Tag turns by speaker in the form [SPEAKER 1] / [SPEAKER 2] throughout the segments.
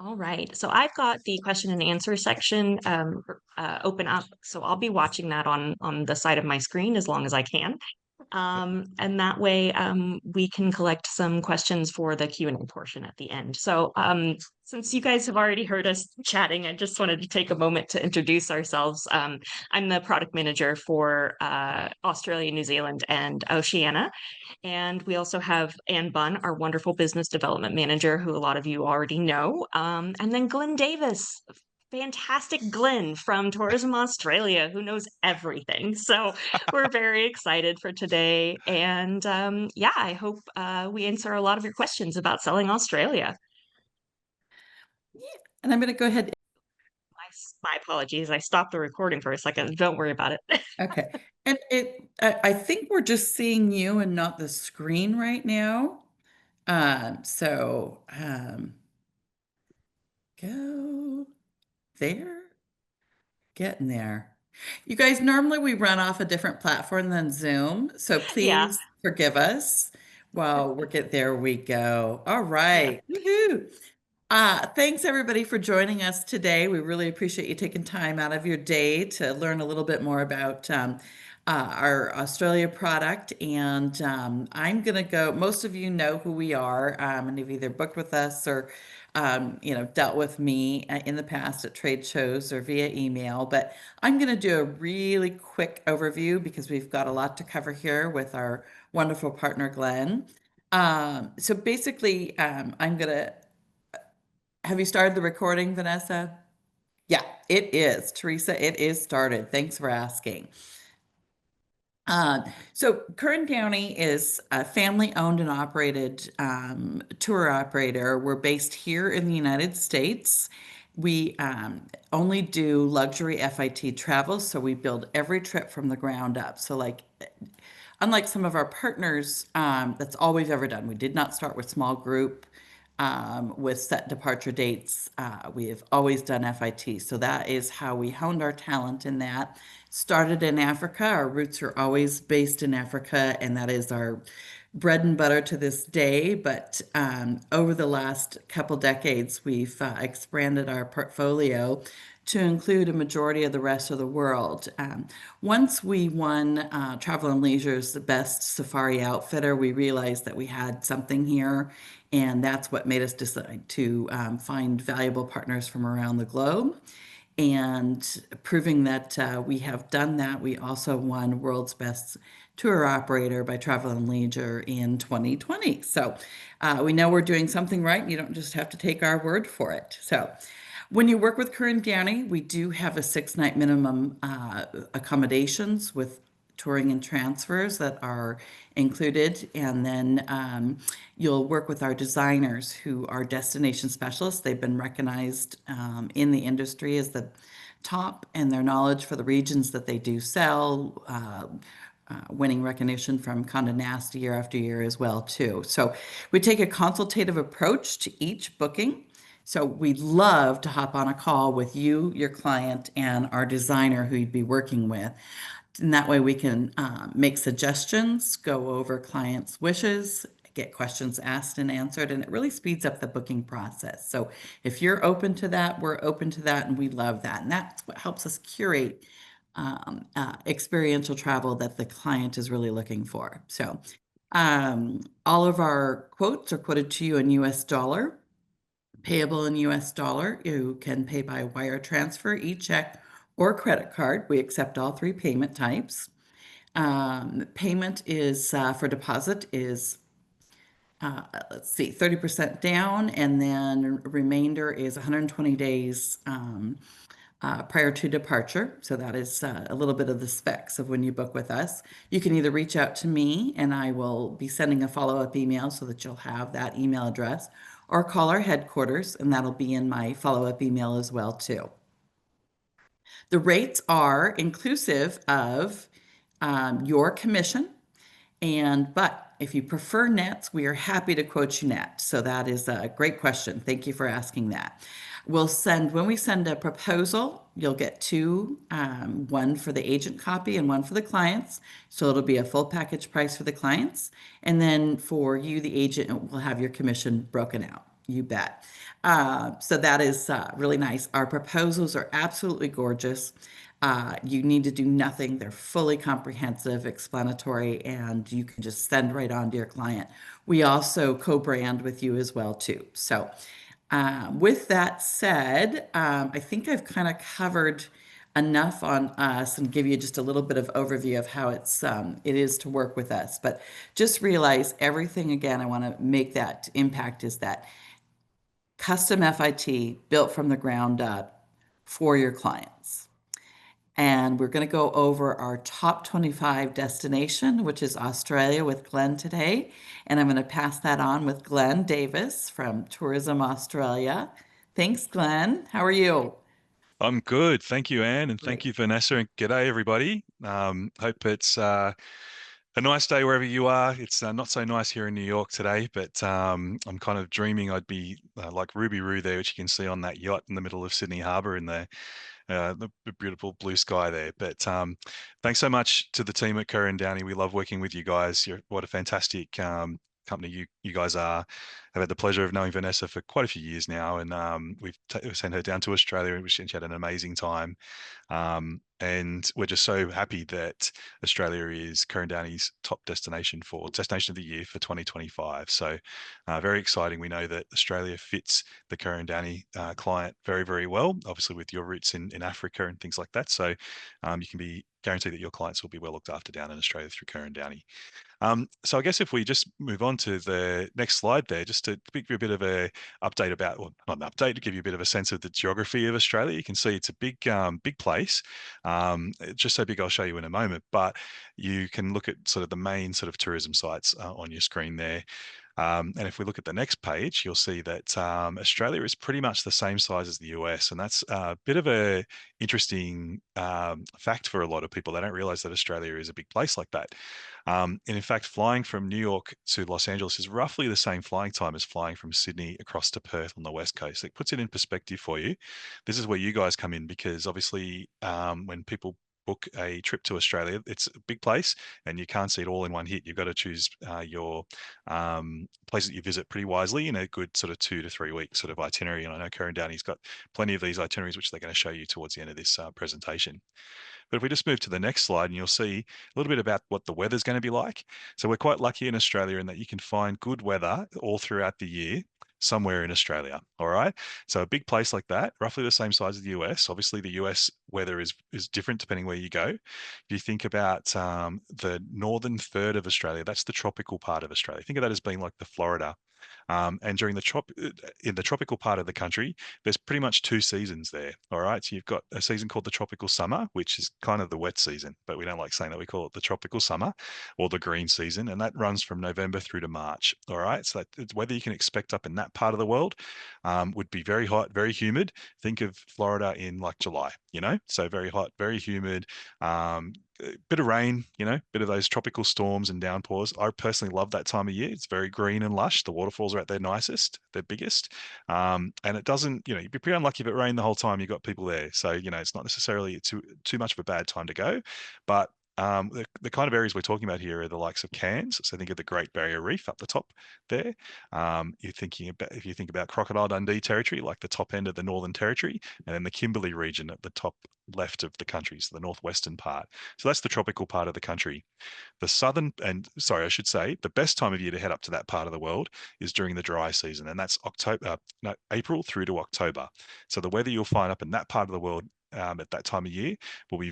[SPEAKER 1] All right. So I've got the question and answer section open up. So I'll be watching that on the side of my screen as long as I can. And that way we can collect some questions for the Q&A portion at the end. So since you guys have already heard us chatting, I just wanted to take a moment to introduce ourselves. I'm the product manager for Australia, New Zealand, and Oceania. And we also have Ann Bunn, our wonderful business development manager, who a lot of you already know. And then Glenn Davis, fantastic Glenn from Tourism Australia, who knows everything. So we're very excited for today. And yeah, I hope we answer a lot of your questions about selling Australia.
[SPEAKER 2] Yeah. And I'm going to go ahead.
[SPEAKER 1] My apologies. I stopped the recording for a second. Don't worry about it.
[SPEAKER 2] Okay. And I think we're just seeing you and not the screen right now. Go there, getting there. You guys, normally we run off a different platform than Zoom, so
[SPEAKER 1] Yeah.
[SPEAKER 2] please forgive us while we get there we go. All
[SPEAKER 1] Yeah.
[SPEAKER 2] right. Woohoo. Thanks everybody for joining us today. We really appreciate you taking time out of your day to learn a little bit more about our Australia product. And I'm going to go, most of you know who we are and have either booked with us or dealt with me in the past at trade shows or via email. But I'm going to do a really quick overview because we've got a lot to cover here with our wonderful partner, Glenn. So basically, I'm going to have you started the recording, Vanessa? Yeah, it is. Teresa, it is started. Thanks for asking. So Ker Downey is a family-owned and operated tour operator. We're based here in the United States. We only do luxury FIT travel, so we build every trip from the ground up. So like, unlike some of our partners, that's all we've ever done. We did not start with small group with set departure dates. We have always done FIT. So that is how we honed our talent in that. Started in Africa. Our roots are always based in Africa, and that is our bread and butter to this day. But over the last couple decades, we've expanded our portfolio to include a majority of the rest of the world. Once we won Travel and Leisure's the best safari outfitter, we realized that we had something here, and that's what made us decide to find valuable partners from around the globe. And proving that we have done that, we also won World's Best Tour Operator by Travel and Leisure in 2020. So we know we're doing something right. You don't just have to take our word for it. So when you work with Ker Downey, we do have a 6-night minimum accommodations with touring and transfers that are included. And then you'll work with our designers who are destination specialists. They've been recognized in the industry as the top, and their knowledge for the regions that they do sell, winning recognition from Condé Nast year after year as well too. So we take a consultative approach to each booking. So we'd love to hop on a call with you, your client, and our designer who you'd be working with. And that way we can make suggestions, go over clients' wishes, get questions asked and answered, and it really speeds up the booking process. So if you're open to that, we're open to that, and we love that. And that's what helps us curate experiential travel that the client is really looking for. So all of our quotes are quoted to you in US dollar, payable in US dollar. You can pay by wire transfer, e-check, or credit card. We accept all 3 payment types. Payment is for deposit is let's see, 30% down, and then remainder is 120 days prior to departure. So that is a little bit of the specs of when you book with us. You can either reach out to me, and I will be sending a follow-up email so that you'll have that email address, or call our headquarters, and that'll be in my follow-up email as well too. The rates are inclusive of your commission, but if you prefer nets, we are happy to quote you net. So that is a great question. Thank you for asking that. When we send a proposal, you'll get 2, one for the agent copy and one for the clients. So it'll be a full package price for the clients. And then for you, the agent, will have your commission broken out. You bet. So that is really nice. Our proposals are absolutely gorgeous. You need to do nothing. They're fully comprehensive, explanatory, and you can just send right on to your client. We also co-brand with you as well too. So with that said, I think I've kind of covered enough on us and give you just a little bit of overview of how it is to work with us. But just realize everything again, I want to make that impact is that custom FIT built from the ground up for your clients. And we're going to go over our top 25 destination, which is Australia with Glenn today. And I'm going to pass that on with Glenn Davis from Tourism Australia. Thanks, Glenn. How are you?
[SPEAKER 3] I'm good. Thank you, Anne, and thank
[SPEAKER 2] Great.
[SPEAKER 3] you, Vanessa, and g'day, everybody. Hope it's a nice day wherever you are. It's not so nice here in New York today, but I'm kind of dreaming I'd be like Ruby Roo there, which you can see on that yacht in the middle of Sydney Harbour in the beautiful blue sky there. But thanks so much to the team at Ker Downey. We love working with you guys. What a fantastic company you guys are. I've had the pleasure of knowing Vanessa for quite a few years now, and we've sent her down to Australia, and she had an amazing time. And we're just so happy that Australia is Ker Downey's top destination for destination of the year for 2025. So very exciting. We know that Australia fits the Ker Downey client very, very well, obviously with your roots in Africa and things like that. So you can be guaranteed that your clients will be well looked after down in Australia through Ker Downey. So I guess if we just move on to the next slide there, just to give you a bit of a update about, well, not an update, to give you a bit of a sense of the geography of Australia. You can see it's a big place. It's just so big, I'll show you in a moment, but you can look at sort of the main sort of tourism sites on your screen there. And if we look at the next page, you'll see that Australia is pretty much the same size as the US, and that's a bit of a interesting fact for a lot of people. They don't realize that Australia is a big place like that. And in fact, flying from New York to Los Angeles is roughly the same flying time as flying from Sydney across to Perth on the West Coast. It puts it in perspective for you. This is where you guys come in because obviously, when people book a trip to Australia, it's a big place and you can't see it all in one hit. You've got to choose your places that you visit pretty wisely in a good sort of 2 to 3 week sort of itinerary. And I know Karen Downey's got plenty of these itineraries, which they're going to show you towards the end of this presentation. But if we just move to the next slide, and you'll see a little bit about what the weather's going to be like. So we're quite lucky in Australia in that you can find good weather all throughout the year somewhere in Australia. All right. So a big place like that, roughly the same size as the US. Obviously, the US weather is different depending where you go. If you think about the northern third of Australia, that's the tropical part of Australia. Think of that as being like the Florida. And during in the tropical part of the country, there's pretty much two seasons there. All right. So you've got a season called the tropical summer, which is kind of the wet season, but we don't like saying that. We call it the tropical summer or the green season. And that runs from November through to March. All right. So that weather you can expect up in that part of the world would be very hot, very humid. Think of Florida in like July, so very hot, very humid, bit of rain, bit of those tropical storms and downpours. I personally love that time of year. It's very green and lush. The waterfalls are at their nicest, their biggest. And it doesn't, you'd be pretty unlucky if it rained the whole time you've got people there. So, it's not necessarily too much of a bad time to go. But the kind of areas we're talking about here are the likes of Cairns. So think of the Great Barrier Reef up the top there. If you think about Crocodile Dundee territory, like the top end of the Northern Territory, and then the Kimberley region at the top left of the country, so the northwestern part. So that's the tropical part of the country. I should say, the best time of year to head up to that part of the world is during the dry season, and that's April through to October. So the weather you'll find up in that part of the world at that time of year will be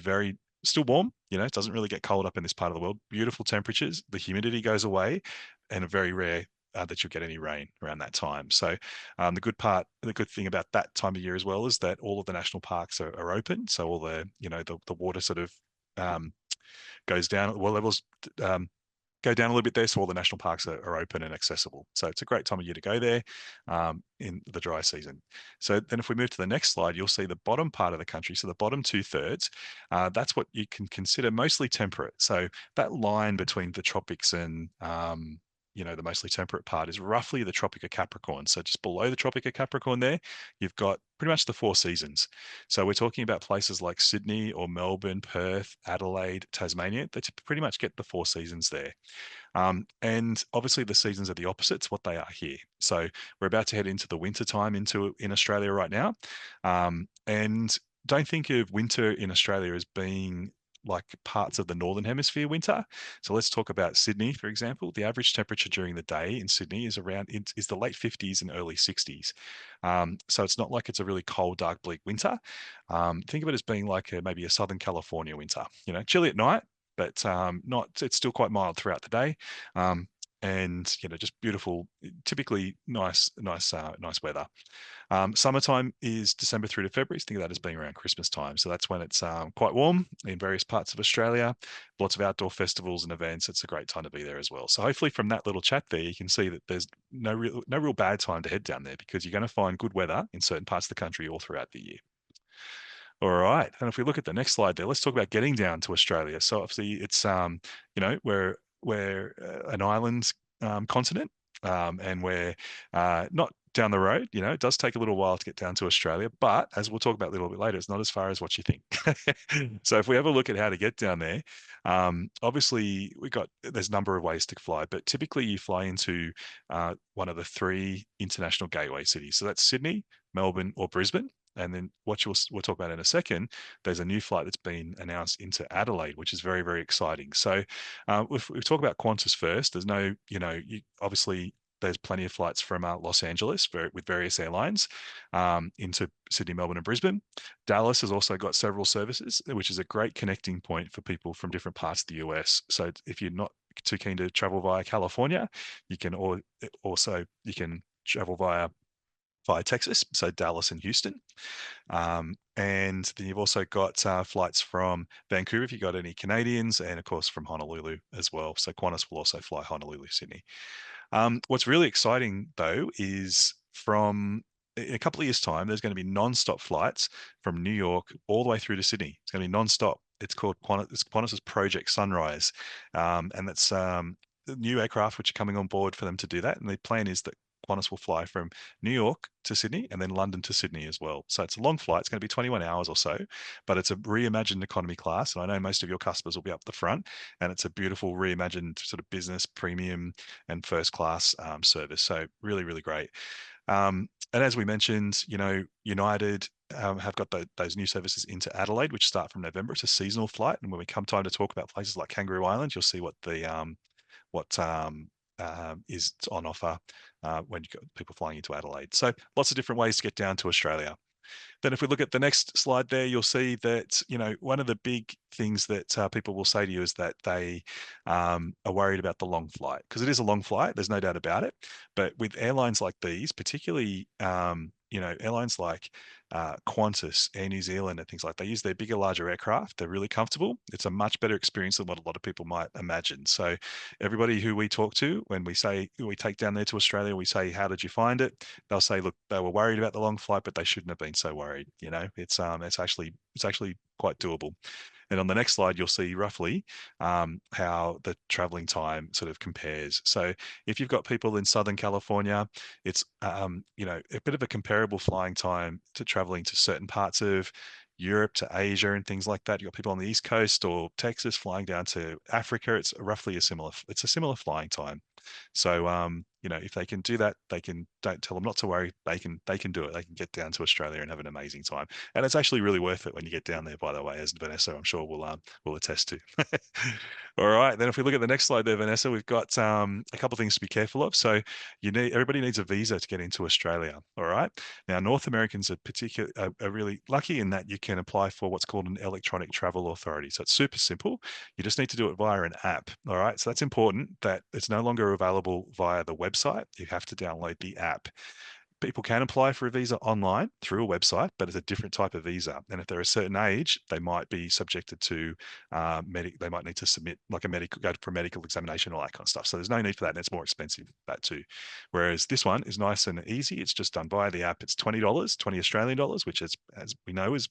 [SPEAKER 3] still warm. It doesn't really get cold up in this part of the world. Beautiful temperatures, the humidity goes away, and a very rare that you'll get any rain around that time. So the good thing about that time of year as well is that all of the national parks are open. So all the water sort of goes down, water levels go down a little bit there. So all the national parks are open and accessible. So it's a great time of year to go there in the dry season. So then if we move to the next slide, you'll see the bottom part of the country. So the bottom 2/3, that's what you can consider mostly temperate. So that line between the tropics and the mostly temperate part is roughly the Tropic of Capricorn. So just below the Tropic of Capricorn there, you've got pretty much the four seasons. So we're talking about places like Sydney or Melbourne, Perth, Adelaide, Tasmania, that pretty much get the four seasons there. And obviously the seasons are the opposites what they are here. So we're about to head into the winter time in Australia right now. And don't think of winter in Australia as being like parts of the northern hemisphere winter. So let's talk about Sydney, for example. The average temperature during the day in Sydney is is the late 50s and early 60s. So it's not like it's a really cold, dark, bleak winter. Think of it as being like maybe a Southern California winter. Chilly at night, but not. It's still quite mild throughout the day. And just beautiful, typically nice weather. Summertime is December through to February. So think of that as being around Christmas time. So that's when it's quite warm in various parts of Australia. Lots of outdoor festivals and events. It's a great time to be there as well. So hopefully from that little chat there, you can see that there's no real bad time to head down there, because you're going to find good weather in certain parts of the country all throughout the year. All right. And if we look at the next slide there, let's talk about getting down to Australia. So obviously it's we're an island continent, and we're not down the road. It does take a little while to get down to Australia, but as we'll talk about a little bit later, it's not as far as what you think. So if we have a look at how to get down there, obviously there's a number of ways to fly, but typically you fly into one of the three international gateway cities. So that's Sydney, Melbourne, or Brisbane. And then we'll talk about in a second, there's a new flight that's been announced into Adelaide, which is very, very exciting. So if we talk about Qantas first, there's no, obviously there's plenty of flights from Los Angeles with various airlines into Sydney, Melbourne, and Brisbane. Dallas has also got several services, which is a great connecting point for people from different parts of the US. So if you're not too keen to travel via California, you can travel via Texas, so Dallas and Houston. And then you've also got flights from Vancouver if you've got any Canadians, and of course from Honolulu as well. So Qantas will also fly Honolulu, Sydney. What's really exciting though is in a couple of years' time, there's going to be non-stop flights from New York all the way through to Sydney. It's going to be non-stop. It's called Qantas's Project Sunrise, and that's new aircraft which are coming on board for them to do that. And the plan is that Qantas will fly from New York to Sydney and then London to Sydney as well. So it's a long flight. It's going to be 21 hours or so, but it's a reimagined economy class. And I know most of your customers will be up the front, and it's a beautiful reimagined sort of business premium and first class service. So really, really great. And as we mentioned, United have got those new services into Adelaide, which start from November. It's a seasonal flight. And when we come time to talk about places like Kangaroo Island, you'll see what is on offer when you got people flying into Adelaide. So lots of different ways to get down to Australia. Then if we look at the next slide there, you'll see that, one of the big things that people will say to you is that they are worried about the long flight, because it is a long flight. There's no doubt about it. But with airlines like these, particularly, airlines like Qantas, Air New Zealand, and things like that, they use their bigger, larger aircraft. They're really comfortable. It's a much better experience than what a lot of people might imagine. So everybody who we talk to, when we take down there to Australia, we say, how did you find it? They'll say, look, they were worried about the long flight, but they shouldn't have been so worried. It's actually quite doable. And on the next slide, you'll see roughly how the traveling time sort of compares. So if you've got people in Southern California, it's a bit of a comparable flying time to traveling to certain parts of Europe, to Asia, and things like that. You've got people on the East Coast or Texas flying down to Africa. It's roughly a similar flying time. So if they can do that, don't tell them not to worry. They can do it. They can get down to Australia and have an amazing time. And it's actually really worth it when you get down there, by the way, as Vanessa, I'm sure will attest to. All right. Then if we look at the next slide there, Vanessa, we've got a couple of things to be careful of. So everybody needs a visa to get into Australia. All right. Now, North Americans are really lucky in that you can apply for what's called an electronic travel authority. So it's super simple. You just need to do it via an app. All right. So that's important, that it's no longer available via the website. You have to download the app. People can apply for a visa online through a website, but it's a different type of visa. And if they're a certain age, they might be subjected to they might need to submit go for a medical examination, all that kind of stuff. So there's no need for that, and it's more expensive, that too. Whereas this one is nice and easy. It's just done via the app. It's $20, 20 Australian dollars, which is, as we know, is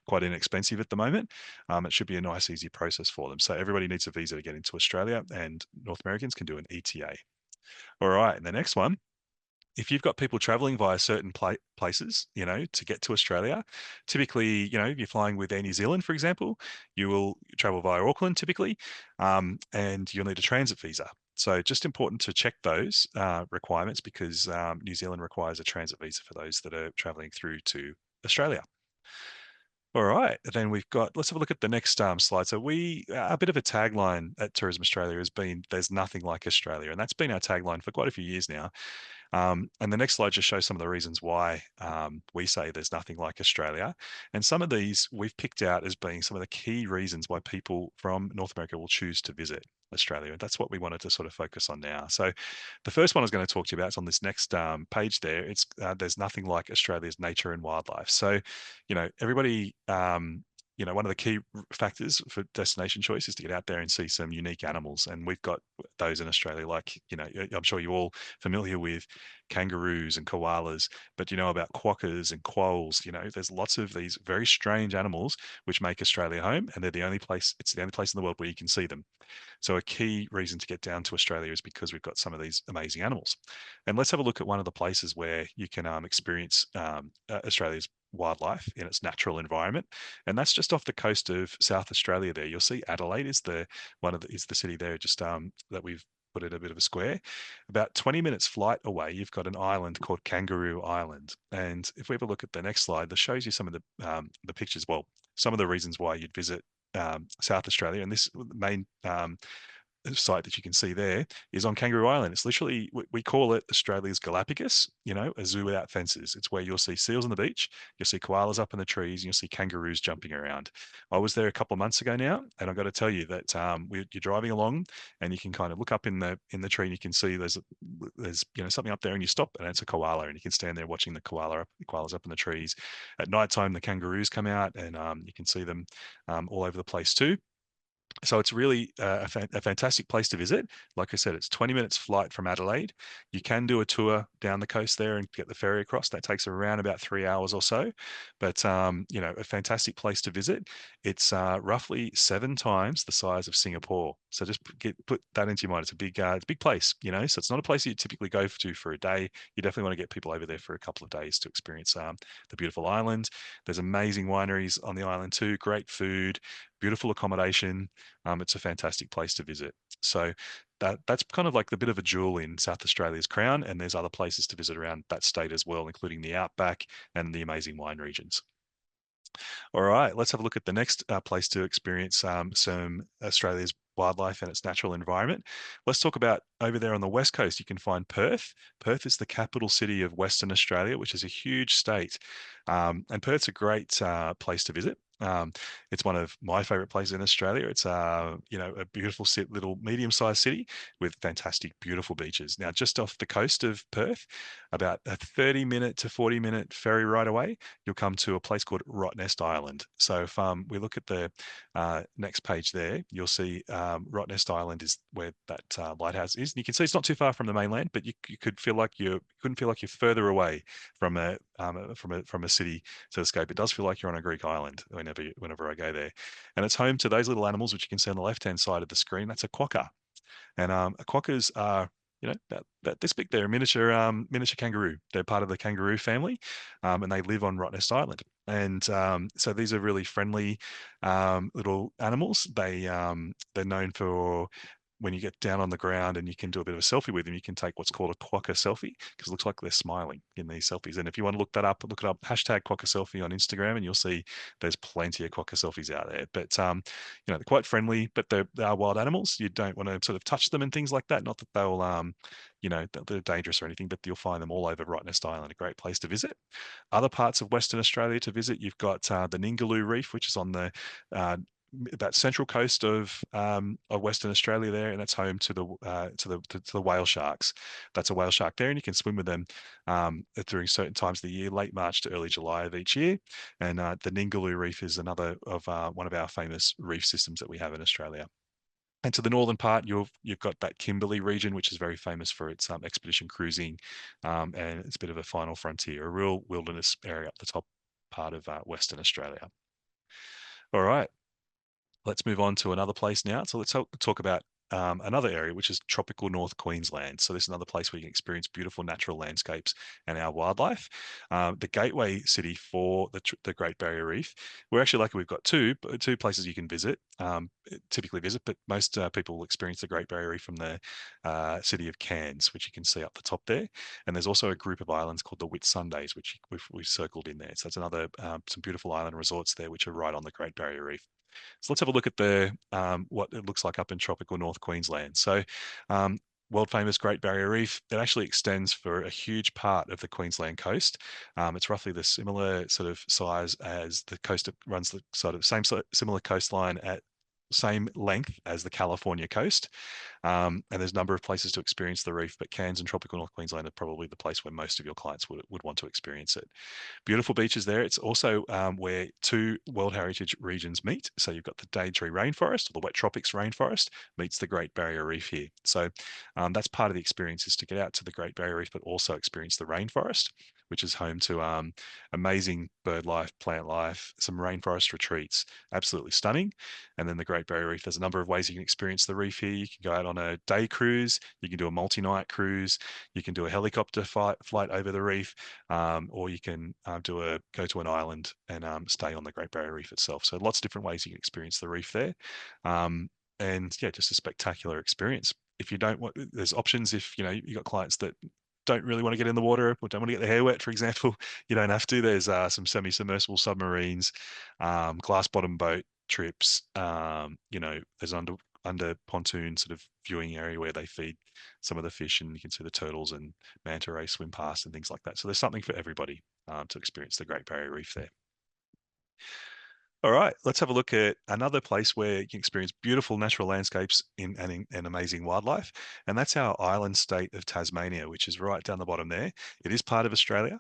[SPEAKER 3] quite inexpensive at the moment. It should be a nice, easy process for them. So everybody needs a visa to get into Australia, and North Americans can do an ETA. All right, and the next one, if you've got people traveling via certain places, to get to Australia, typically, if you're flying with Air New Zealand, for example, you will travel via Auckland typically, and you'll need a transit visa. So just important to check those requirements because New Zealand requires a transit visa for those that are traveling through to Australia. All right, then let's have a look at the next slide. So a bit of a tagline at Tourism Australia has been, there's nothing like Australia. And that's been our tagline for quite a few years now. And the next slide just shows some of the reasons why we say there's nothing like Australia. And some of these we've picked out as being some of the key reasons why people from North America will choose to visit Australia. And that's what we wanted to sort of focus on now. So the first one I was going to talk to you about is on this next page there. It's there's nothing like Australia's nature and wildlife. So, everybody, one of the key factors for destination choice is to get out there and see some unique animals. And we've got those in Australia, like, I'm sure you're all familiar with kangaroos and koalas, but you know about quokkas and quolls. There's lots of these very strange animals which make Australia home, and it's the only place in the world where you can see them. So a key reason to get down to Australia is because we've got some of these amazing animals. And let's have a look at one of the places where you can experience Australia's wildlife in its natural environment, and that's just off the coast of South Australia. There, you'll see Adelaide is the city there, just that we've put in a bit of a square. About 20 minutes flight away, you've got an island called Kangaroo Island. And if we have a look at the next slide, that shows you some of the pictures. Well, some of the reasons why you'd visit South Australia, and this main site that you can see there is on Kangaroo Island. It's literally, we call it Australia's Galapagos, a zoo without fences. It's where you'll see seals on the beach, you'll see koalas up in the trees, and you'll see kangaroos jumping around. I was there a couple of months ago now, and I've got to tell you that you're driving along, and you can kind of look up in the tree, and you can see there's something up there, and you stop, and it's a koala, and you can stand there watching the koalas up in the trees. At night time, the kangaroos come out, and you can see them all over the place too. So it's really a fantastic place to visit. Like I said, it's 20 minutes flight from Adelaide. You can do a tour down the coast there and get the ferry across. That takes around about 3 hours or so. But, a fantastic place to visit. It's roughly 7 times the size of Singapore. So just put that into your mind. It's a big place, so it's not a place that you typically go to for a day. You definitely want to get people over there for a couple of days to experience the beautiful island. There's amazing wineries on the island too, great food, beautiful accommodation. It's a fantastic place to visit. So that's kind of like the bit of a jewel in South Australia's crown, and there's other places to visit around that state as well, including the outback and the amazing wine regions. All right, let's have a look at the next place to experience some Australia's wildlife and its natural environment. Let's talk about over there on the west coast. You can find Perth. Perth is the capital city of Western Australia, which is a huge state, and Perth's a great place to visit. It's one of my favorite places in Australia. It's a beautiful little medium-sized city with fantastic, beautiful beaches. Now, just off the coast of Perth, about a 30-minute to 40-minute ferry ride away, you'll come to a place called Rottnest Island. So if we look at the next page there, you'll see Rottnest Island is where that lighthouse is. And you can see it's not too far from the mainland, but you couldn't feel like you're further away from a city to escape. It does feel like you're on a Greek island whenever I go there. And it's home to those little animals which you can see on the left-hand side of the screen. That's a quokka. And quokkas are about this big. They're a miniature kangaroo. They're part of the kangaroo family, and they live on Rottnest Island. And so these are really friendly little animals. They're known for, when you get down on the ground and you can do a bit of a selfie with them, you can take what's called a quokka selfie, because it looks like they're smiling in these selfies. And if you want to look it up, hashtag quokka selfie on Instagram, and you'll see there's plenty of quokka selfies out there. But they're quite friendly, but they are wild animals. You don't want to sort of touch them and things like that. Not that they're dangerous or anything, but you'll find them all over Rottnest Island, a great place to visit. Other parts of Western Australia to visit, you've got the Ningaloo Reef, which is on the that central coast of Western Australia there, and that's home to the whale sharks. That's a whale shark there, and you can swim with them during certain times of the year, late March to early July of each year. And the Ningaloo Reef is another of one of our famous reef systems that we have in Australia. And to the northern part, you've got that Kimberley region, which is very famous for its expedition cruising, and it's a bit of a final frontier, a real wilderness area up the top part of Western Australia. All right. Let's move on to another place now. So let's talk about another area, which is tropical North Queensland. So this is another place where you can experience beautiful natural landscapes and our wildlife. The gateway city for the Great Barrier Reef. We're actually lucky we've got two places you can visit, typically visit, but most people will experience the Great Barrier Reef from the city of Cairns, which you can see up the top there. And there's also a group of islands called the Whitsundays, which we've circled in there. So that's another some beautiful island resorts there, which are right on the Great Barrier Reef. So let's have a look at the what it looks like up in tropical North Queensland. So world famous Great Barrier Reef, it actually extends for a huge part of the Queensland coast. It's roughly the similar sort of size as the coast that runs the sort of similar coastline at same length as the California coast. And there's a number of places to experience the reef, but Cairns and tropical North Queensland are probably the place where most of your clients would want to experience it. Beautiful beaches there. It's also where two World Heritage regions meet. So you've got the Daintree rainforest, or the wet tropics rainforest, meets the Great Barrier Reef here. So that's part of the experience, is to get out to the Great Barrier Reef, but also experience the rainforest, which is home to amazing bird life, plant life, some rainforest retreats, absolutely stunning. And then the Great Barrier Reef, there's a number of ways you can experience the reef here. You can go out on a day cruise, you can do a multi-night cruise, you can do a helicopter flight over the reef, or you can go to an island and stay on the Great Barrier Reef itself. So lots of different ways you can experience the reef there. And yeah, just a spectacular experience. If you don't want, there's options. If you've got clients that don't really want to get in the water or don't want to get their hair wet, for example, you don't have to. There's some semi-submersible submarines, glass bottom boat trips. There's under pontoon sort of viewing area where they feed some of the fish, and you can see the turtles and manta rays swim past and things like that. So there's something for everybody to experience the Great Barrier Reef there. All right, let's have a look at another place where you can experience beautiful natural landscapes and amazing wildlife, and that's our island state of Tasmania, which is right down the bottom there. It is part of Australia,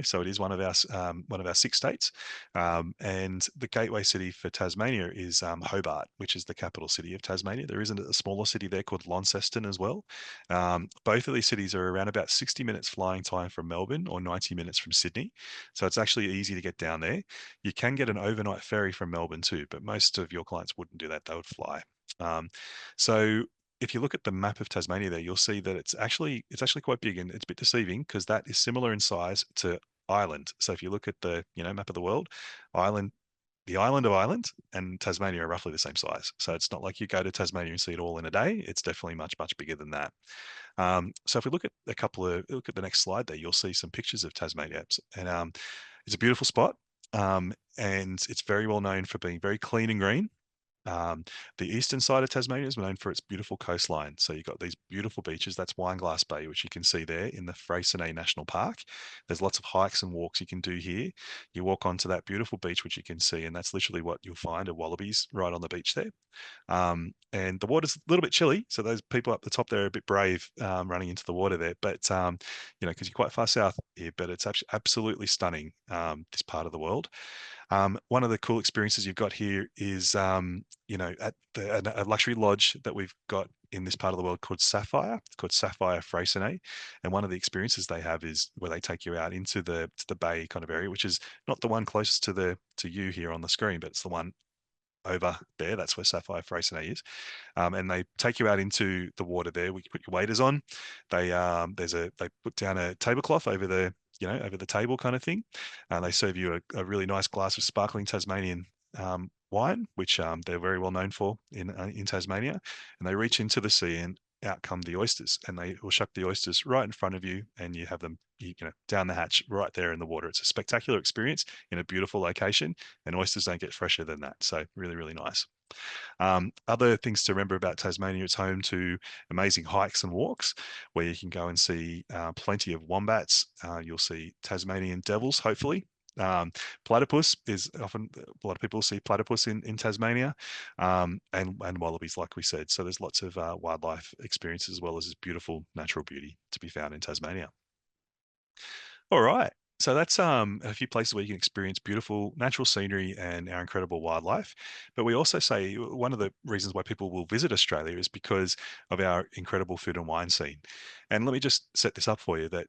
[SPEAKER 3] so it is one of our 6 states, and the gateway city for Tasmania is Hobart, which is the capital city of Tasmania. There is a smaller city there called Launceston as well. Both of these cities are around about 60 minutes flying time from Melbourne, or 90 minutes from Sydney, so it's actually easy to get down there. You can get an overnight ferry from Melbourne too, but most of your clients wouldn't do that. They would fly. So if you look at the map of Tasmania there, you'll see that it's actually quite big, and it's a bit deceiving because that is similar in size to Ireland. So if you look at the map of the world, the island of Ireland and Tasmania are roughly the same size. So it's not like you go to Tasmania and see it all in a day. It's definitely much, much bigger than that. So if we look at look at the next slide there, you'll see some pictures of Tasmania, and it's a beautiful spot. And it's very well known for being very clean and green. The eastern side of Tasmania is known for its beautiful coastline. So you've got these beautiful beaches. That's Wineglass Bay, which you can see there in the Freycinet National Park. There's lots of hikes and walks you can do here. You walk onto that beautiful beach, which you can see, and that's literally what you'll find, are wallabies right on the beach there. And the water's a little bit chilly, so those people up the top there are a bit brave running into the water there. But because you're quite far south here, but it's absolutely stunning, this part of the world. One of the cool experiences you've got here is, at a luxury lodge that we've got in this part of the world called Sapphire. It's called Sapphire Freycinet, and one of the experiences they have is where they take you out into the bay kind of area, which is not the one closest to you here on the screen, but it's the one over there. That's where Sapphire Freycinet is. And they take you out into the water there. We put your waders on. They put down a tablecloth over the table kind of thing. And they serve you a really nice glass of sparkling Tasmanian wine, which they're very well known for in Tasmania. And they reach into the sea, and out come the oysters, and they will shuck the oysters right in front of you, and you have them down the hatch right there in the water. It's a spectacular experience in a beautiful location, and oysters don't get fresher than that. So really, really nice. Other things to remember about Tasmania: it's home to amazing hikes and walks where you can go and see plenty of wombats. You'll see Tasmanian devils, hopefully. Platypus is often, a lot of people see platypus in Tasmania, and wallabies, like we said. So there's lots of wildlife experiences, as well as this beautiful natural beauty to be found in Tasmania. All right. So that's a few places where you can experience beautiful natural scenery and our incredible wildlife. But we also say one of the reasons why people will visit Australia is because of our incredible food and wine scene. And let me just set this up for you, that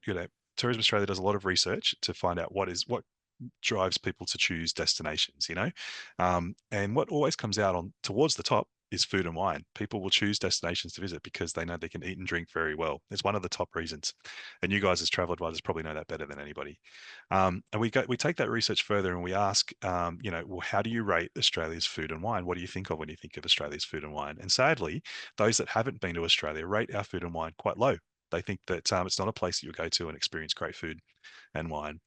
[SPEAKER 3] Tourism Australia does a lot of research to find out what drives people to choose destinations, and what always comes out on towards the top is food and wine. People will choose destinations to visit because they know they can eat and drink very well. It's one of the top reasons. And you guys as travel advisors probably know that better than anybody. And we take that research further and we ask, well, how do you rate Australia's food and wine? What do you think of when you think of Australia's food and wine? And sadly, those that haven't been to Australia rate our food and wine quite low. They think that it's not a place that you'll go to and experience great food and wine.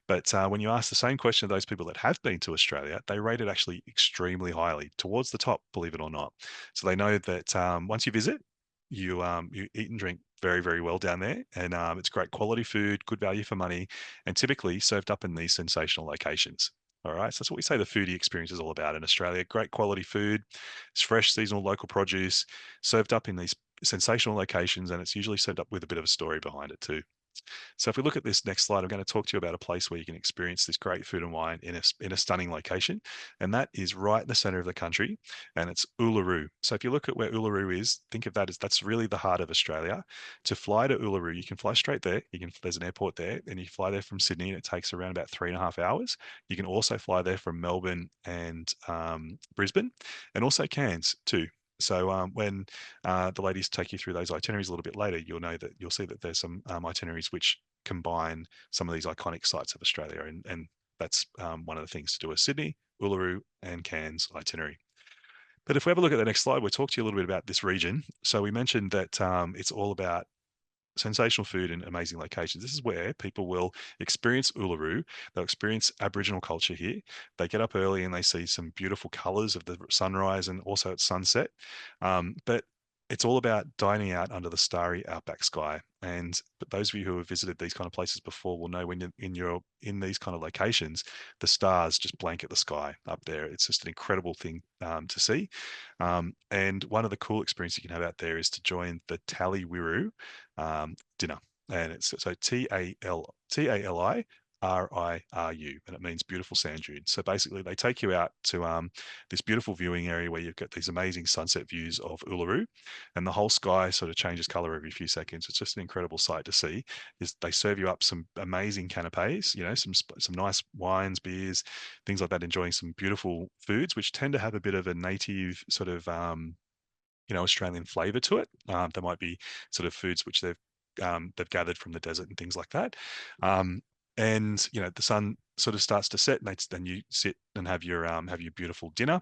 [SPEAKER 3] But when you ask the same question to those people that have been to Australia, they rate it actually extremely highly, towards the top, believe it or not. So they know that once you visit, you eat and drink very, very well down there, and it's great quality food, good value for money, and typically served up in these sensational locations. All right, so that's what we say the foodie experience is all about in Australia. Great quality food, it's fresh, seasonal, local produce, served up in these sensational locations, and it's usually served up with a bit of a story behind it too. So if we look at this next slide, I'm going to talk to you about a place where you can experience this great food and wine in a stunning location, and that is right in the center of the country, and it's Uluru. So if you look at where Uluru is, think of that as that's really the heart of Australia. To fly to Uluru, you can fly straight there. There's an airport there, and you fly there from Sydney, and it takes around about 3.5 hours. You can also fly there from Melbourne and Brisbane, and also Cairns too. So when the ladies take you through those itineraries a little bit later, you'll see that there's some itineraries which combine some of these iconic sites of Australia, and that's one of the things to do with Sydney, Uluru, and Cairns itinerary. But if we have a look at the next slide, we'll talk to you a little bit about this region. So we mentioned that it's all about sensational food and amazing locations. This is where people will experience Uluru. They'll experience Aboriginal culture here. They get up early and they see some beautiful colors of the sunrise and also at sunset. But it's all about dining out under the starry outback sky. And but those of you who have visited these kind of places before will know when you're in these kind of locations, the stars just blanket the sky up there. It's just an incredible thing to see. And one of the cool experiences you can have out there is to join the Tali Wiru dinner. And it's so TALIRIRU, and it means beautiful sand dunes. So basically, they take you out to this beautiful viewing area where you've got these amazing sunset views of Uluru, and the whole sky sort of changes color every few seconds. It's just an incredible sight to see. Is they serve you up some amazing canapes, some nice wines, beers, things like that. Enjoying some beautiful foods, which tend to have a bit of a native sort of Australian flavor to it. There might be sort of foods which they've gathered from the desert and things like that. And the sun sort of starts to set, and then you sit and have your beautiful dinner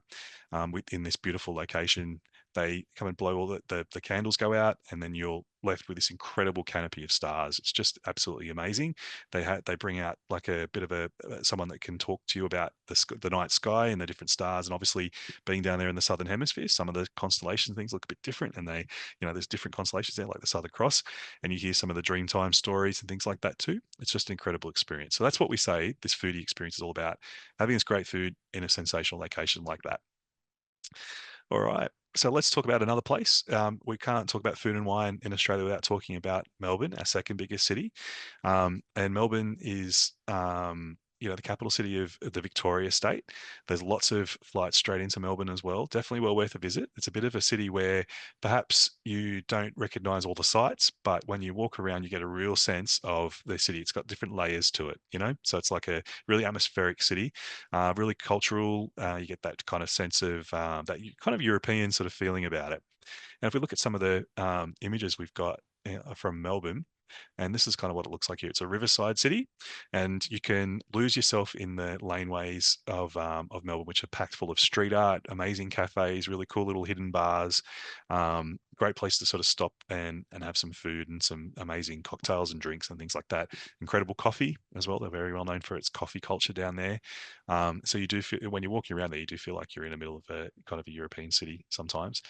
[SPEAKER 3] within this beautiful location. They come and blow all the candles go out, and then you're left with this incredible canopy of stars. It's just absolutely amazing. They bring out like a bit of someone that can talk to you about the night sky and the different stars. And obviously, being down there in the southern hemisphere, some of the constellation things look a bit different, and there's different constellations there, like the Southern Cross, and you hear some of the Dreamtime stories and things like that too. It's just an incredible experience. So that's what we say this foodie experience is all about: having this great food in a sensational location like that. All right. So let's talk about another place. We can't talk about food and wine in Australia without talking about Melbourne, our second biggest city. And Melbourne is, the capital city of the Victoria state. There's lots of flights straight into Melbourne as well. Definitely well worth a visit. It's a bit of a city where perhaps you don't recognize all the sites, but when you walk around, you get a real sense of the city. It's got different layers to it, So it's like a really atmospheric city, really cultural. You get that kind of sense of that kind of European sort of feeling about it. And if we look at some of the images we've got from Melbourne, and this is kind of what it looks like here. It's a riverside city, and you can lose yourself in the laneways of Melbourne, which are packed full of street art, amazing cafes, really cool little hidden bars. Great place to sort of stop and have some food and some amazing cocktails and drinks and things like that. Incredible coffee as well. They're very well known for its coffee culture down there. So you do feel, when you're walking around there, you do feel like you're in the middle of a kind of a European city sometimes.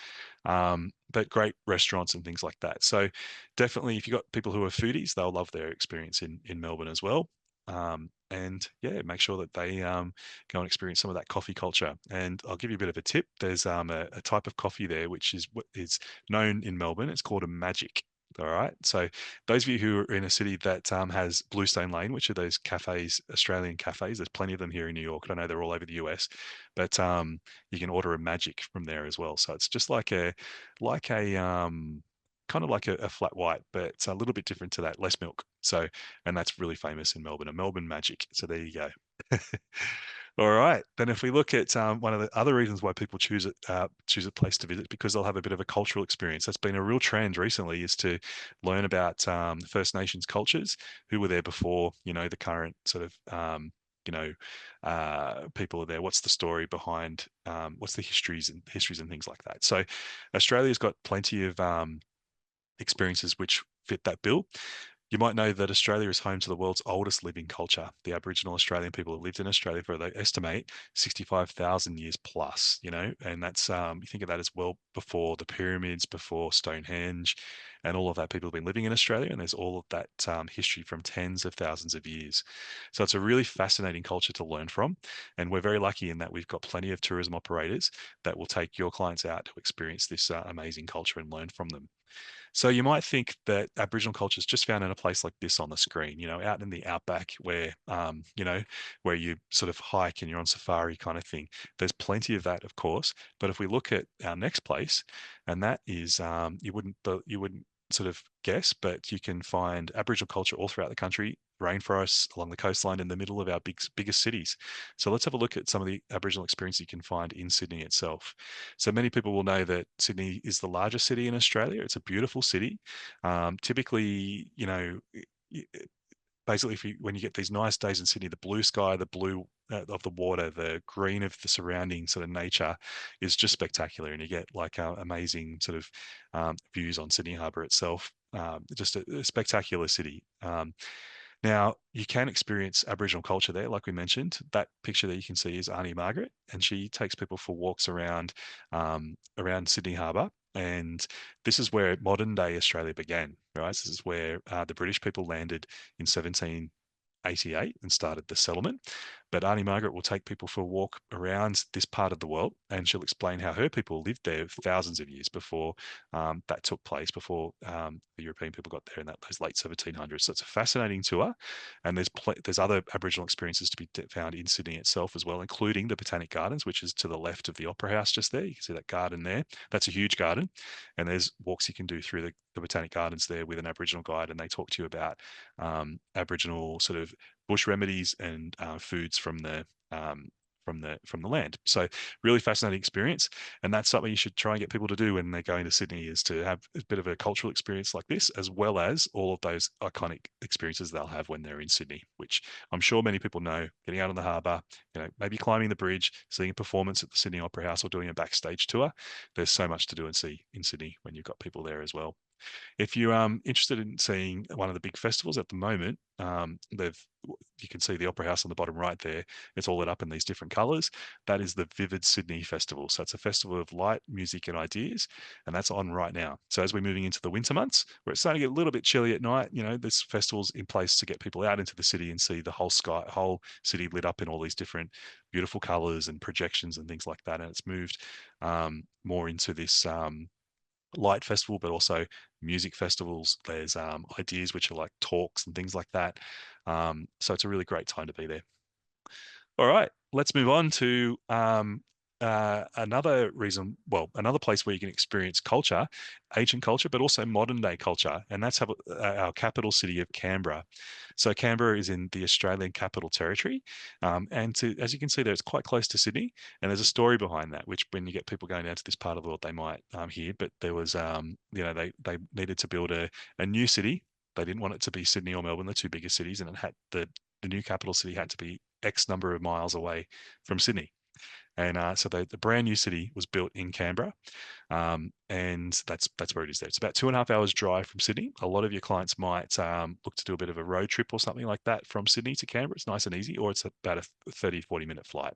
[SPEAKER 3] But great restaurants and things like that. So definitely, if you've got people who are foodies, they'll love their experience in Melbourne as well. And yeah, make sure that they go and experience some of that coffee culture. And I'll give you a bit of a tip. There's a type of coffee there which is what is known in Melbourne. It's called a magic. All right. So those of you who are in a city that has Bluestone Lane, which are those cafes, Australian cafes, there's plenty of them here in New York. I know they're all over the US, but you can order a magic from there as well. So it's just like a kind of like a flat white, but it's a little bit different to that, less milk. So, and that's really famous in Melbourne, a Melbourne magic. So there you go. All right. Then if we look at one of the other reasons why people choose a place to visit, because they'll have a bit of a cultural experience. That's been a real trend recently, is to learn about First Nations cultures who were there before, the current sort of people are there. What's the story behind? What's the histories and things like that. So Australia's got plenty of experiences which fit that bill. You might know that Australia is home to the world's oldest living culture. The Aboriginal Australian people have lived in Australia for, they estimate, 65,000 years plus, and that's, you think of that as well before the pyramids, before Stonehenge, and all of that. People have been living in Australia, and there's all of that history from tens of thousands of years. So it's a really fascinating culture to learn from. And we're very lucky in that we've got plenty of tourism operators that will take your clients out to experience this amazing culture and learn from them. So you might think that Aboriginal culture is just found in a place like this on the screen, out in the outback where you sort of hike and you're on safari kind of thing. There's plenty of that, of course. But if we look at our next place, and that is, you wouldn't sort of guess, but you can find Aboriginal culture all throughout the country, rainforests along the coastline in the middle of our biggest cities. So let's have a look at some of the Aboriginal experience you can find in Sydney itself. So many people will know that Sydney is the largest city in Australia. It's a beautiful city. Typically, basically, when you get these nice days in Sydney, the blue sky, the blue of the water, the green of the surrounding sort of nature is just spectacular, and you get like amazing sort of views on Sydney Harbour itself. Just a spectacular city. Now, you can experience Aboriginal culture there, like we mentioned. That picture that you can see is Auntie Margaret, and she takes people for walks around Sydney Harbour. And this is where modern day Australia began, right? This is where the British people landed in 1788 and started the settlement. But Auntie Margaret will take people for a walk around this part of the world, and she'll explain how her people lived there thousands of years before that took place, before the European people got there in those late 1700s. So it's a fascinating tour, and there's other Aboriginal experiences to be found in Sydney itself as well, including the Botanic Gardens, which is to the left of the Opera House just there. You can see that garden there. That's a huge garden, and there's walks you can do through the Botanic Gardens there with an Aboriginal guide, and they talk to you about Aboriginal sort of bush remedies and foods from the land. So really fascinating experience, and that's something you should try and get people to do when they're going to Sydney, is to have a bit of a cultural experience like this, as well as all of those iconic experiences they'll have when they're in Sydney, which I'm sure many people know. Getting out on the harbour, maybe climbing the bridge, seeing a performance at the Sydney Opera House, or doing a backstage tour. There's so much to do and see in Sydney when you've got people there as well. If you're interested in seeing one of the big festivals at the moment, you can see the Opera House on the bottom right there. It's all lit up in these different colours. That is the Vivid Sydney Festival. So it's a festival of light, music, and ideas, and that's on right now. So as we're moving into the winter months, where it's starting to get a little bit chilly at night, this festival's in place to get people out into the city and see the whole city lit up in all these different beautiful colours and projections and things like that. And it's moved more into this light festival, but also music festivals. There's ideas which are like talks and things like that. So it's a really great time to be there. All right, let's move on to another place where you can experience culture, ancient culture, but also modern day culture, and that's our capital city of Canberra. So Canberra is in the Australian Capital Territory, as you can see there, it's quite close to Sydney, and there's a story behind that, which when you get people going down to this part of the world, they might hear. But there was, they needed to build a new city. They didn't want it to be Sydney or Melbourne, the two biggest cities, and the new capital city had to be X number of miles away from Sydney. And so the brand new city was built in Canberra, and that's where it is there. It's about 2.5 hours drive from Sydney. A lot of your clients might look to do a bit of a road trip or something like that from Sydney to Canberra. It's nice and easy, or it's about a 30, 40-minute flight.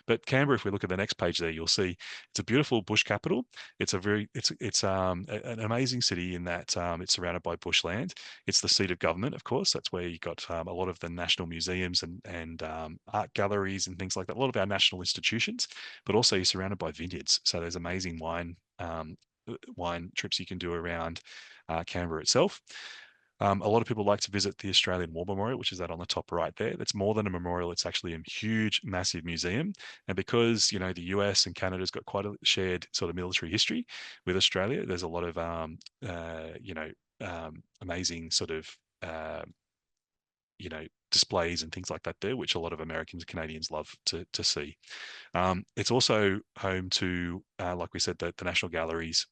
[SPEAKER 3] But Canberra, if we look at the next page there, you'll see it's a beautiful bush capital. It's an amazing city in that it's surrounded by bushland. It's the seat of government, of course. That's where you got a lot of the national museums and art galleries and things like that. A lot of our national institutions, but also you're surrounded by vineyards. So there's amazing wine trips you can do around Canberra itself. A lot of people like to visit the Australian War Memorial, which is that on the top right there. That's more than a memorial. It's actually a huge, massive museum. And because, the US and Canada's got quite a shared sort of military history with Australia, there's a lot of, amazing sort of, displays and things like that there, which a lot of Americans and Canadians love to see. It's also home to, like we said, the National Galleries,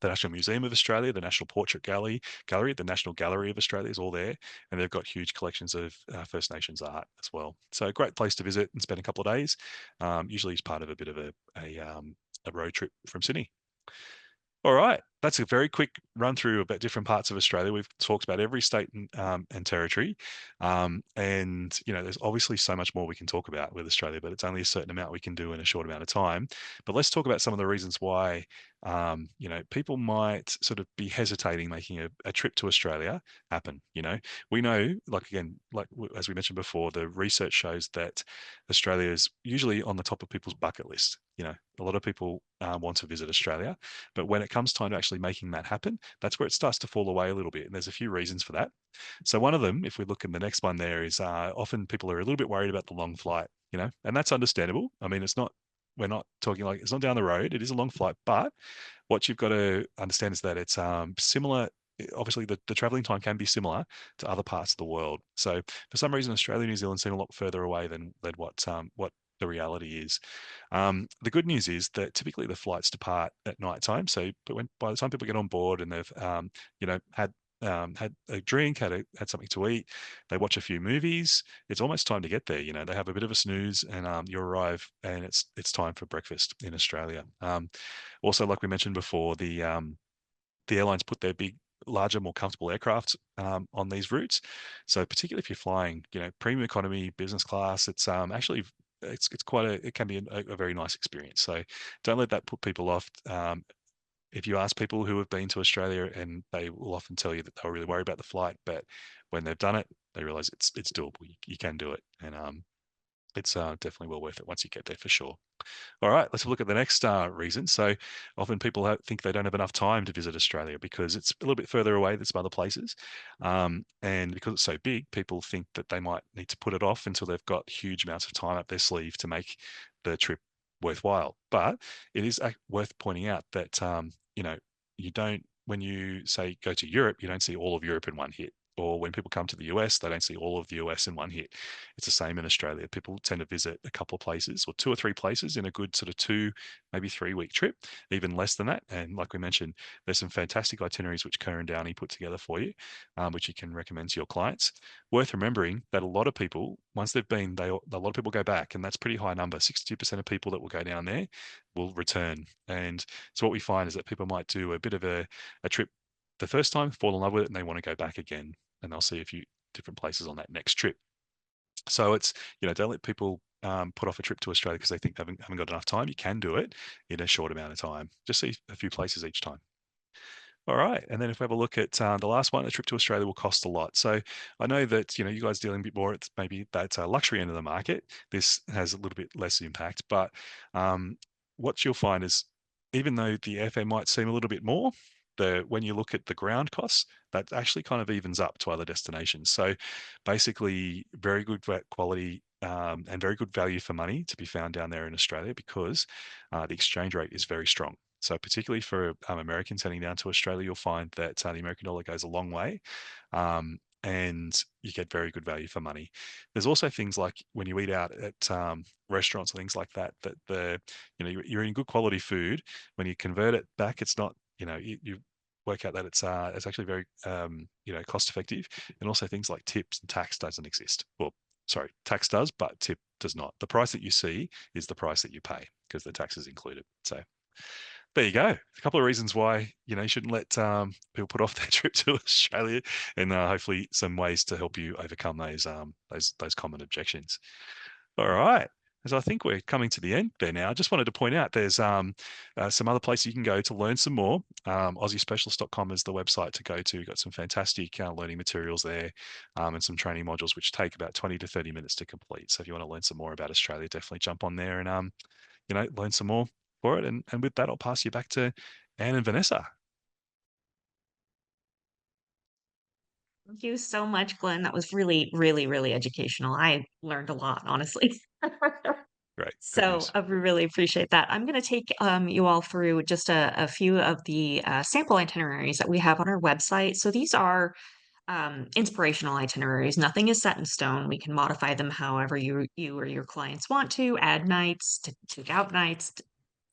[SPEAKER 3] the National Museum of Australia, the National Portrait Gallery, the National Gallery of Australia is all there, and they've got huge collections of First Nations art as well. So a great place to visit and spend a couple of days, usually as part of a bit of a road trip from Sydney. All right, that's a very quick run through about different parts of Australia. We've talked about every state and territory, and there's obviously so much more we can talk about with Australia, but it's only a certain amount we can do in a short amount of time. But let's talk about some of the reasons why people might sort of be hesitating making a trip to Australia happen. We know, like again, as we mentioned before, the research shows that Australia is usually on the top of people's bucket list. A lot of people want to visit Australia, but when it comes time to actually making that happen, that's where it starts to fall away a little bit. And there's a few reasons for that. So one of them, if we look in the next one there, is often people are a little bit worried about the long flight, and that's understandable. I mean, we're not talking like it's not down the road. It is a long flight, but what you've got to understand is that it's similar. Obviously, the traveling time can be similar to other parts of the world. So for some reason, Australia and New Zealand seem a lot further away than what the reality is. The good news is that typically the flights depart at night time. So, but by the time people get on board and they've had a drink, had something to eat, they watch a few movies, it's almost time to get there. They have a bit of a snooze, and you arrive, and it's time for breakfast in Australia. Also, like we mentioned before, the airlines put their big, larger, more comfortable aircraft on these routes. So particularly if you're flying, premium economy, business class, it's actually it can be a very nice experience. So don't let that put people off. If you ask people who have been to Australia, and they will often tell you that they're really worried about the flight, but when they've done it, they realize it's doable. You can do it, and it's definitely well worth it once you get there for sure. All right, let's look at the next reason. So often people think they don't have enough time to visit Australia because it's a little bit further away than some other places. And because it's so big, people think that they might need to put it off until they've got huge amounts of time up their sleeve to make the trip worthwhile. But it is worth pointing out that, you don't, when you say go to Europe, you don't see all of Europe in one hit. Or when people come to the US, they don't see all of the US in one hit. It's the same in Australia. People tend to visit a couple of places or 2 or 3 places in a good sort of 2, maybe 3 week trip, even less than that. And like we mentioned, there's some fantastic itineraries which Ker Downey put together for you, which you can recommend to your clients. Worth remembering that a lot of people, once they've been, a lot of people go back, and that's a pretty high number. 60% of people that will go down there will return. And so what we find is that people might do a bit of a trip the first time, fall in love with it, and they want to go back again, and they'll see a few different places on that next trip. So it's, don't let people put off a trip to Australia because they think they haven't got enough time. You can do it in a short amount of time. Just see a few places each time. All right. And then if we have a look at the last one, a trip to Australia will cost a lot. So I know that, you guys dealing a bit more at maybe that luxury end of the market. This has a little bit less impact. But what you'll find is, even though the airfare might seem a little bit more, when you look at the ground costs, that actually kind of evens up to other destinations. So basically, very good quality and very good value for money to be found down there in Australia, because the exchange rate is very strong. So particularly for Americans heading down to Australia, you'll find that the American dollar goes a long way, and you get very good value for money. There's also things like when you eat out at restaurants or things like that, you're eating good quality food. When you convert it back, it's not, you work out that it's actually very cost effective. And also things like tips and tax doesn't exist. Well, sorry, tax does, but tip does not. The price that you see is the price that you pay, because the tax is included. So there you go. A couple of reasons why you shouldn't let people put off their trip to Australia, and hopefully some ways to help you overcome those common objections. All right. So I think we're coming to the end there now. I just wanted to point out there's some other places you can go to learn some more. AussieSpecialist.com is the website to go to. We've got some fantastic learning materials there, and some training modules which take about 20 to 30 minutes to complete. So if you want to learn some more about Australia, definitely jump on there and learn some more for it. And with that, I'll pass you back to Anne and Vanessa.
[SPEAKER 1] Thank you so much, Glenn. That was really, really, really educational. I learned a lot, honestly.
[SPEAKER 3] Great. Good
[SPEAKER 1] So
[SPEAKER 3] news.
[SPEAKER 1] I really appreciate that. I'm going to take you all through just a few of the sample itineraries that we have on our website. So these are inspirational itineraries. Nothing is set in stone. We can modify them however you or your clients want to, add nights, to take out nights.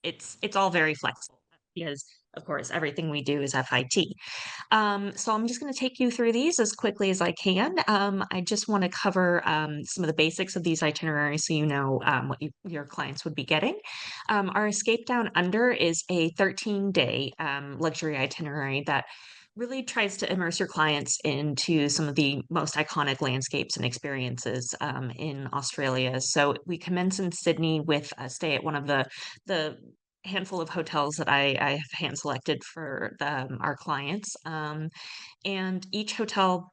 [SPEAKER 1] It's all very flexible because, of course, everything we do is FIT. So I'm just going to take you through these as quickly as I can. I just want to cover some of the basics of these itineraries so you know what your clients would be getting. Our Escape Down Under is a 13-day luxury itinerary that really tries to immerse your clients into some of the most iconic landscapes and experiences in Australia. So we commence in Sydney with a stay at one of the handful of hotels that I have hand selected for our clients. And each hotel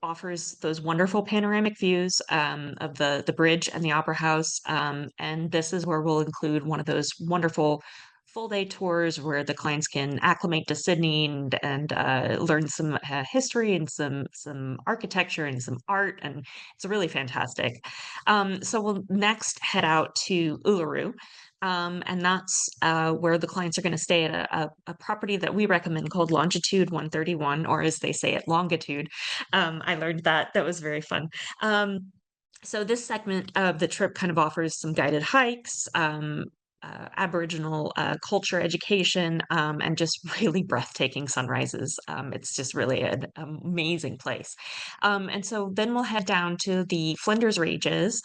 [SPEAKER 1] offers those wonderful panoramic views of the bridge and the opera house. And this is where we'll include one of those wonderful full day tours where the clients can acclimate to Sydney and learn some history and some architecture and some art, and it's really fantastic. So we'll next head out to Uluru. And that's where the clients are going to stay at a property that we recommend called Longitude 131, or as they say it, Longitude. I learned that. That was very fun. So this segment of the trip kind of offers some guided hikes, Aboriginal culture education, and just really breathtaking sunrises. It's just really an amazing place. And so then we'll head down to the Flinders Ranges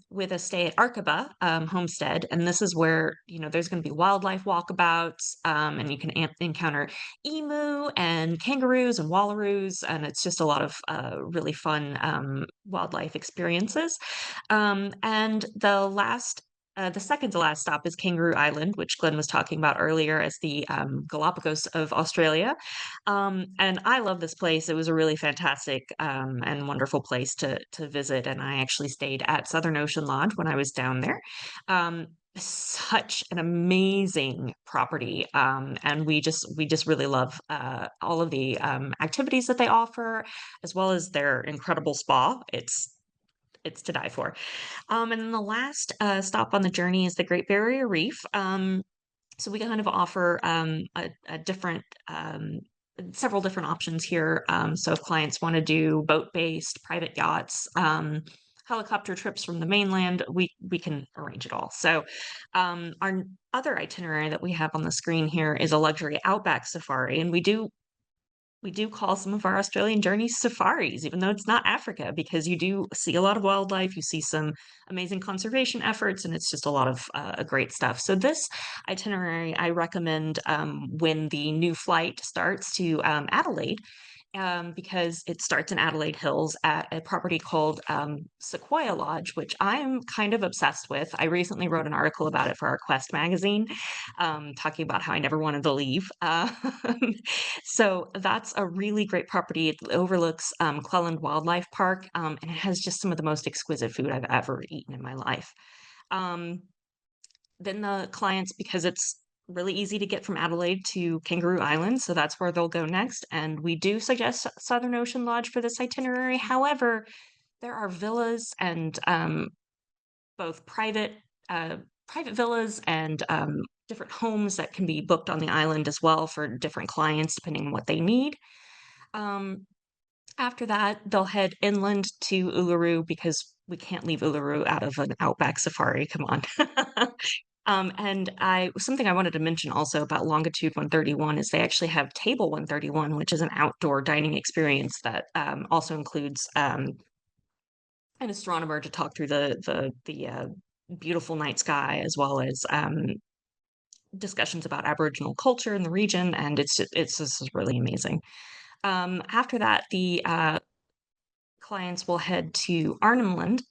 [SPEAKER 1] with a stay at Arkaba Homestead. And this is where, there's going to be wildlife walkabouts, and you can encounter emu and kangaroos and wallaroos. And it's just a lot of really fun wildlife experiences. And the second to last stop is Kangaroo Island, which Glenn was talking about earlier as the Galapagos of Australia. And I love this place. It was a really fantastic and wonderful place to visit. And I actually stayed at Southern Ocean Lodge when I was down there. Such an amazing property, and we just really love all of the activities that they offer, as well as their incredible spa. It's to die for. And then the last stop on the journey is the Great Barrier Reef. So we kind of offer a different, several different options here. So if clients want to do boat-based, private yachts, helicopter trips from the mainland, we can arrange it all. So our other itinerary that we have on the screen here is a luxury outback safari, and we do call some of our Australian journeys safaris, even though it's not Africa, because you do see a lot of wildlife, you see some amazing conservation efforts, and it's just a lot of great stuff. So this itinerary I recommend when the new flight starts to Adelaide, because it starts in Adelaide Hills at a property called Sequoia Lodge, which I'm kind of obsessed with. I recently wrote an article about it for our Quest magazine, talking about how I never wanted to leave. So that's a really great property. It overlooks Cleland Wildlife Park, and it has just some of the most exquisite food I've ever eaten in my life. Then the clients, because it's really easy to get from Adelaide to Kangaroo Island, so that's where they'll go next. And we do suggest Southern Ocean Lodge for this itinerary. However, there are villas and both private villas and different homes that can be booked on the island as well for different clients, depending on what they need. After that, they'll head inland to Uluru because we can't leave Uluru out of an outback safari. Come on. And something I wanted to mention also about Longitude 131 is they actually have Table 131, which is an outdoor dining experience that also includes an astronomer to talk through the beautiful night sky, as well as discussions about Aboriginal culture in the region, and it's just really amazing. After that, the clients will head to Arnhem Land,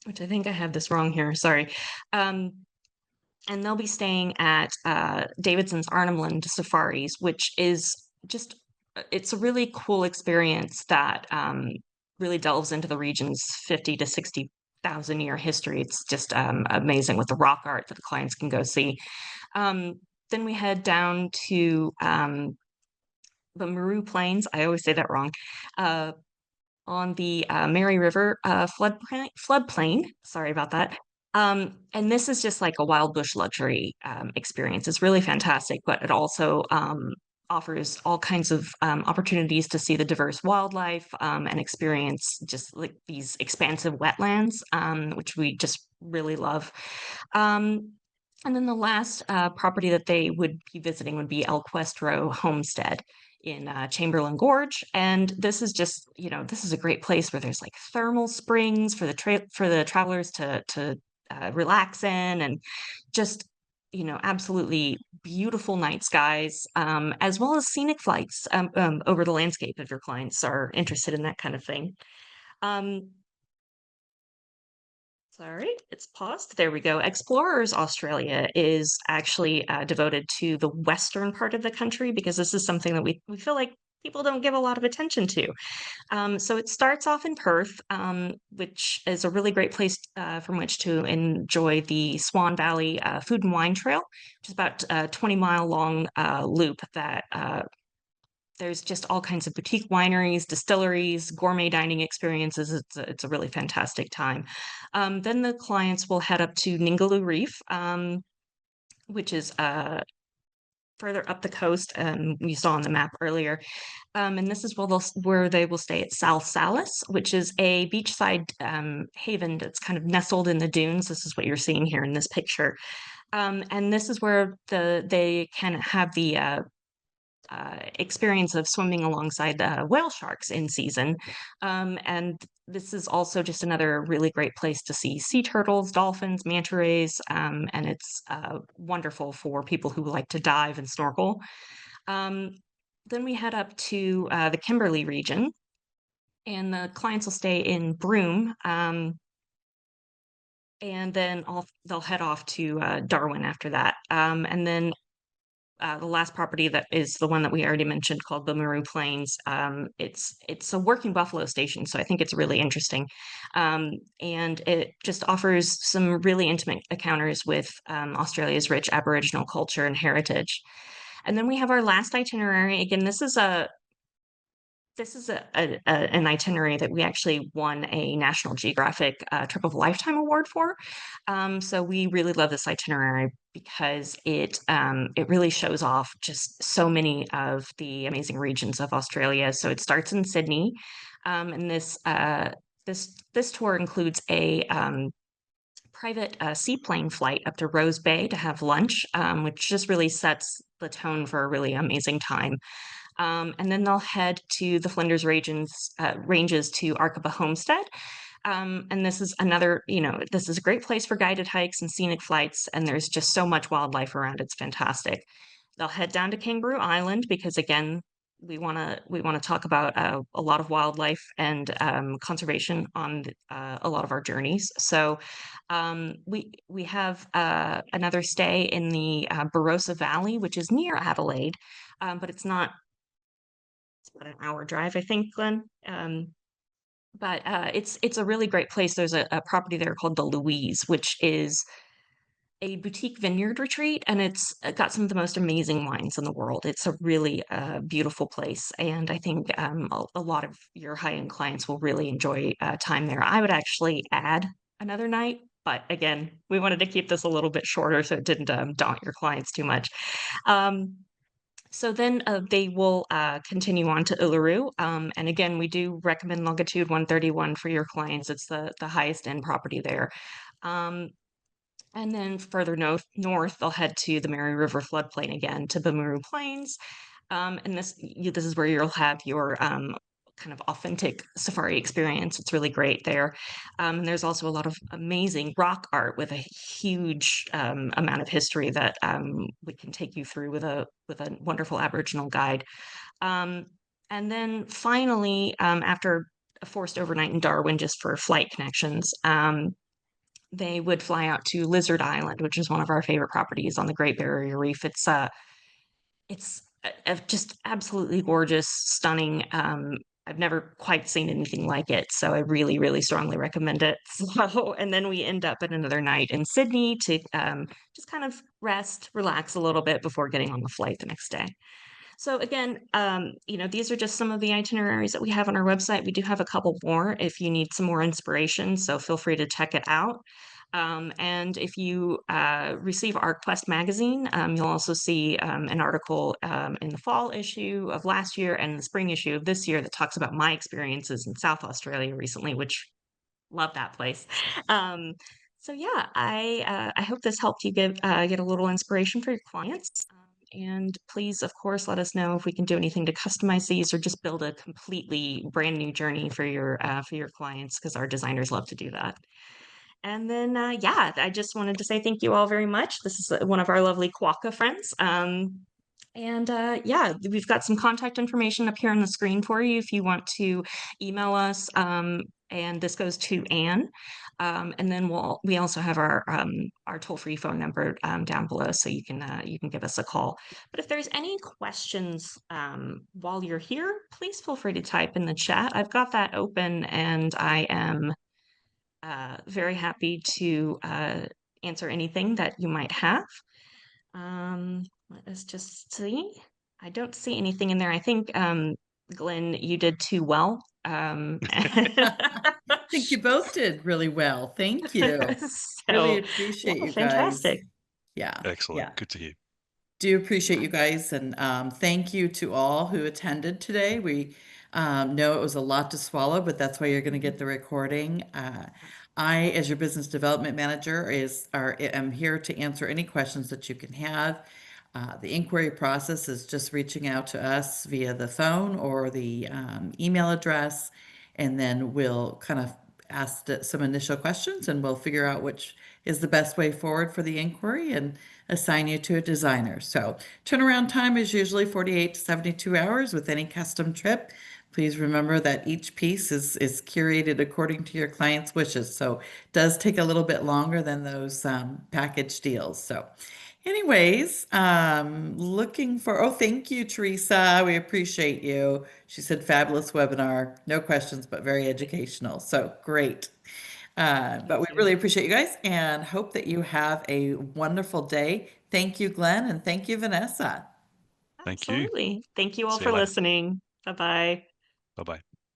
[SPEAKER 1] which I think I have this wrong here, sorry. And they'll be staying at Davidson's Arnhem Land Safaris, which is just, it's a really cool experience that really delves into the region's 50 to 60,000 year history. It's just amazing with the rock art that the clients can go see. Then we head down to the Maru Plains. I always say that wrong. On the Mary River floodplain. Sorry about that. And this is just like a wild bush luxury experience. It's really fantastic, but it also offers all kinds of opportunities to see the diverse wildlife and experience just like these expansive wetlands, which we just really love. Um, and then the last property that they would be visiting would be Elquest Row Homestead in Chamberlain Gorge. And this is just, this is a great place where there's like thermal springs for the travelers to relax in, and just absolutely beautiful night skies, as well as scenic flights over the landscape if your clients are interested in that kind of thing. Um, Sorry, it's paused. There we go. Explorers Australia is actually devoted to the western part of the country because this is something that we feel like people don't give a lot of attention to. So it starts off in Perth, which is a really great place from which to enjoy the Swan Valley Food and Wine Trail, which is about a 20-mile long loop that there's just all kinds of boutique wineries, distilleries, gourmet dining experiences. It's a really fantastic time. Then the clients will head up to Ningaloo Reef, which is further up the coast. You saw on the map earlier. And this is where they will stay at South Salis, which is a beachside haven that's kind of nestled in the dunes. This is what you're seeing here in this picture. And this is where they can have the experience of swimming alongside whale sharks in season. And this is also just another really great place to see sea turtles, dolphins, manta rays, and it's wonderful for people who like to dive and snorkel. Um, then we head up to the Kimberley region, and the clients will stay in Broome. And then they'll head off to Darwin after that. And then the last property that is the one that we already mentioned called Boomeroo Plains. It's a working buffalo station, so I think it's really interesting, and it just offers some really intimate encounters with Australia's rich Aboriginal culture and heritage. And then we have our last itinerary. Again, an itinerary that we actually won a National Geographic Trip of a Lifetime award for. So we really love this itinerary because it really shows off just so many of the amazing regions of Australia. So it starts in Sydney, and this tour includes a private seaplane flight up to Rose Bay to have lunch, which just really sets the tone for a really amazing time. And then they'll head to the Flinders ranges to Arkaba Homestead. And this is this is a great place for guided hikes and scenic flights, and there's just so much wildlife around. It's fantastic. They'll head down to Kangaroo Island because again, we want to talk about a lot of wildlife and conservation on a lot of our journeys. So we have another stay in the Barossa Valley, which is near Adelaide, but it's not about an hour drive, I think, Glenn. But it's a really great place. There's a property there called the Louise, which is a boutique vineyard retreat, and it's got some of the most amazing wines in the world. It's a really beautiful place, and I think a lot of your high-end clients will really enjoy time there. I would actually add another night, but again, we wanted to keep this a little bit shorter so it didn't daunt your clients too much. So then they will continue on to Uluru. And again, we do recommend longitude 131 for your clients. It's the highest end property there. And then further north, they'll head to the Mary River floodplain again to Boomeroo Plains. And this is where you'll have your kind of authentic safari experience. It's really great there. And there's also a lot of amazing rock art with a huge amount of history that we can take you through with a wonderful Aboriginal guide. And then finally, after a forced overnight in Darwin just for flight connections, they would fly out to Lizard Island, which is one of our favorite properties on the Great Barrier Reef. It's just absolutely gorgeous, stunning. I've never quite seen anything like it, so I really, really strongly recommend it. So, and then we end up at another night in Sydney to just kind of rest, relax a little bit before getting on the flight the next day. So again, these are just some of the itineraries that we have on our website. We do have a couple more if you need some more inspiration, so feel free to check it out. And if you receive our Quest magazine, you'll also see an article in the fall issue of last year and the spring issue of this year that talks about my experiences in South Australia recently, which love that place. Um, so yeah, I hope this helped you get a little inspiration for your clients. And please, of course, let us know if we can do anything to customize these or just build a completely brand new journey for your clients, because our designers love to do that. And then, yeah, I just wanted to say thank you all very much. This is one of our lovely Quokka friends. And yeah, we've got some contact information up here on the screen for you if you want to email us. And this goes to Anne. And then we also have our toll-free phone number down below, so you can give us a call. But if there's any questions while you're here, please feel free to type in the chat. I've got that open, and I am very happy to answer anything that you might have. Let us just see. I don't see anything in there. I think, Glenn, you did too well.
[SPEAKER 2] I think you both did really well. Thank you. Really
[SPEAKER 1] So,
[SPEAKER 2] appreciate
[SPEAKER 1] yeah,
[SPEAKER 2] you
[SPEAKER 1] fantastic.
[SPEAKER 2] guys. Yeah.
[SPEAKER 3] Excellent.
[SPEAKER 2] Yeah.
[SPEAKER 3] Good to hear.
[SPEAKER 2] Do appreciate you guys, and thank you to all who attended today. We know it was a lot to swallow, but that's why you're going to get the recording. I, as your business development manager, am here to answer any questions that you can have. The inquiry process is just reaching out to us via the phone or the email address, and then we'll kind of ask some initial questions, and we'll figure out which is the best way forward for the inquiry and assign you to a designer. So turnaround time is usually 48 to 72 hours with any custom trip. Please remember that each piece is curated according to your client's wishes. So it does take a little bit longer than those package deals. So anyways, oh, thank you, Teresa. We appreciate you. She said fabulous webinar. No questions, but very educational. So great. But we really appreciate you guys and hope that you have a wonderful day. Thank you, Glenn, and thank you, Vanessa.
[SPEAKER 3] Thank you.
[SPEAKER 1] Absolutely. Thank you all
[SPEAKER 3] See you
[SPEAKER 1] for
[SPEAKER 3] later.
[SPEAKER 1] listening. Bye-bye.
[SPEAKER 3] Bye bye.